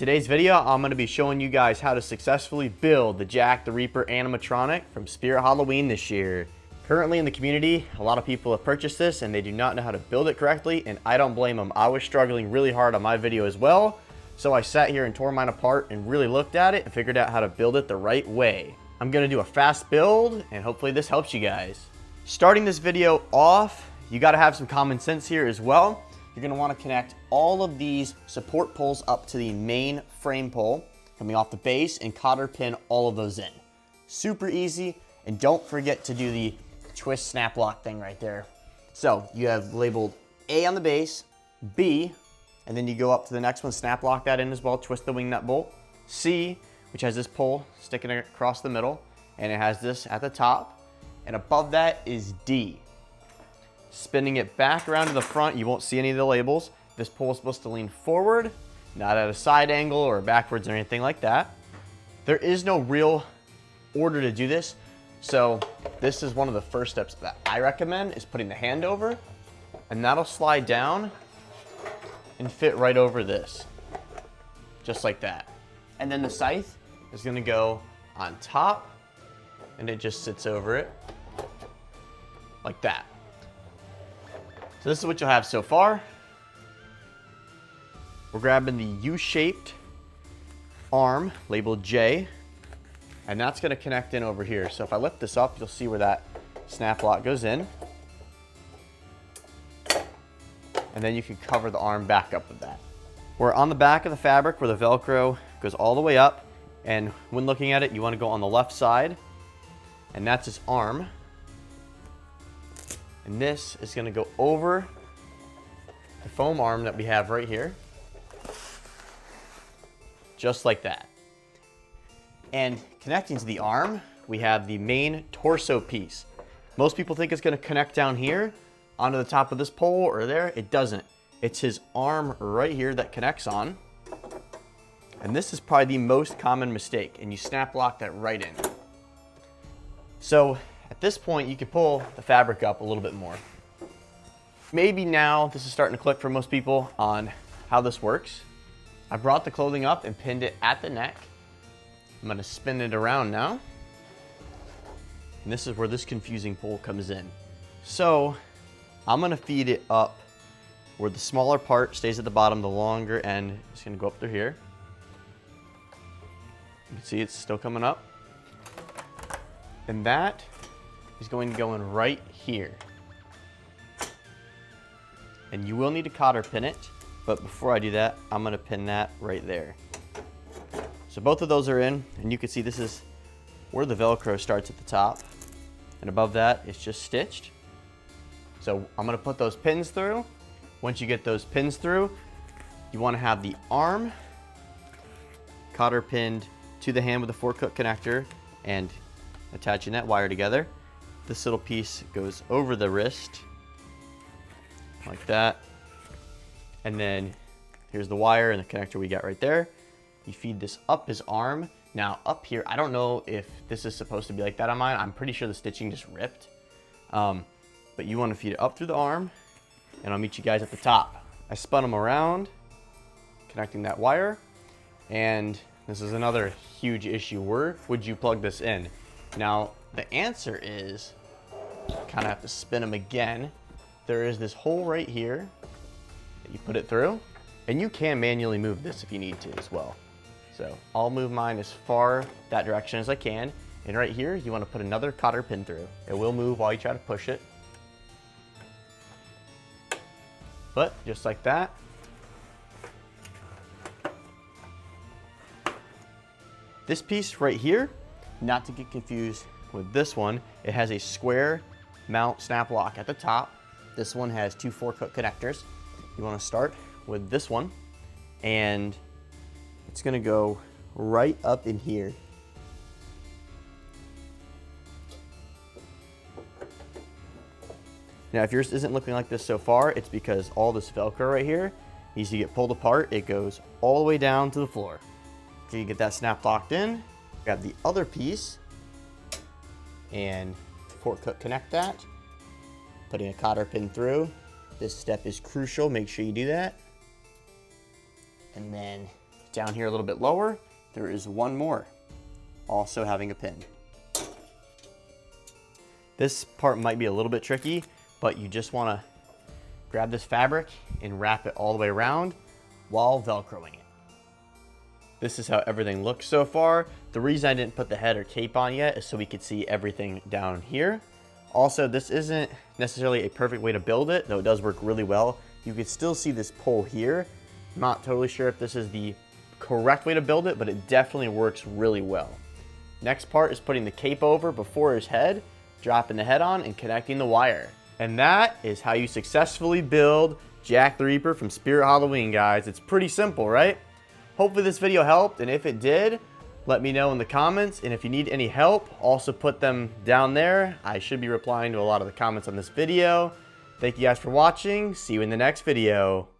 today's video, I'm going to be showing you guys how to successfully build the Jack the Reaper animatronic from Spirit Halloween this year. Currently in the community, a lot of people have purchased this and they do not know how to build it correctly, and I don't blame them. I was struggling really hard on my video as well, so I sat here and tore mine apart and really looked at it and figured out how to build it the right way. I'm going to do a fast build and hopefully this helps you guys. Starting this video off, you got to have some common sense here as well. You're going to want to connect all of these support poles up to the main frame pole coming off the base and cotter pin all of those in. Super easy, and don't forget to do the twist snap lock thing right there. So you have labeled A on the base, B, and then you go up to the next one, snap lock that in as well, twist the wing nut bolt. C, which has this pole sticking across the middle, and it has this at the top, and above that is D. Spinning it back around to the front, you won't see any of the labels. This pole is supposed to lean forward, not at a side angle or backwards or anything like that. There is no real order to do this, so this is one of the first steps that I recommend, is putting the hand over, and that'll slide down and fit right over this, just like that. And then the scythe is gonna go on top, and it just sits over it, like that. So this is what you'll have so far. We're grabbing the U-shaped arm labeled J, and that's gonna connect in over here. So if I lift this up, you'll see where that snap lock goes in. And then you can cover the arm back up with that. We're on the back of the fabric where the Velcro goes all the way up, and when looking at it, you wanna go on the left side, and that's his arm. And this is gonna go over the foam arm that we have right here. Just like that. And connecting to the arm, we have the main torso piece. Most people think it's gonna connect down here onto the top of this pole or there. It doesn't. It's his arm right here that connects on. And this is probably the most common mistake, and you snap lock that right in. So at this point, you can pull the fabric up a little bit more. Maybe now this is starting to click for most people on how this works. I brought the clothing up and pinned it at the neck. I'm gonna spin it around now. And this is where this confusing pole comes in. So I'm gonna feed it up where the smaller part stays at the bottom, the longer end is gonna go up through here. You can see it's still coming up. And that is going to go in right here. And you will need to cotter pin it, but before I do that, I'm gonna pin that right there. So both of those are in, and you can see this is where the Velcro starts at the top, and above that it's just stitched. So I'm gonna put those pins through. Once you get those pins through, you wanna have the arm cotter pinned to the hand with a 4-cut connector and attaching that wire together. This little piece goes over the wrist, like that. And then here's the wire and the connector we got right there. You feed this up his arm. Now up here, I don't know if this is supposed to be like that on mine. I'm pretty sure the stitching just ripped. But you want to feed it up through the arm, and I'll meet you guys at the top. I spun them around, connecting that wire. And this is another huge issue. Where would you plug this in? Now, the answer is, kind of have to spin them again. There is this hole right here that you put it through, and you can manually move this if you need to as well. So I'll move mine as far that direction as I can, and right here you want to put another cotter pin through. It will move while you try to push it, but just like that. This piece right here, not to get confused with this one, it has a square mount snap lock at the top. This one has 2 4-cut connectors. You want to start with this one, and it's going to go right up in here. Now if yours isn't looking like this so far, it's because all this Velcro right here needs to get pulled apart. It goes all the way down to the floor. So you get that snap locked in, grab the other piece and 4-cut connect that, putting a cotter pin through. This step is crucial, make sure you do that. And then Down here a little bit lower, there is one more, also having a pin. This part might be a little bit tricky, but you just want to grab this fabric and wrap it all the way around while Velcroing it. This is how everything looks so far. The reason I didn't put the head or cape on yet is so we could see everything down here. Also, this isn't necessarily a perfect way to build it, though it does work really well. You can still see this pole here. I'm not totally sure if this is the correct way to build it, but it definitely works really well. Next part is putting the cape over before his head, dropping the head on, and connecting the wire. And that is how you successfully build Jack the Reaper from Spirit Halloween, guys. It's pretty simple, right? Hopefully this video helped, and if it did, let me know in the comments. And if you need any help, also put them down there. I should be replying to a lot of the comments on this video. Thank you guys for watching. See you in the next video.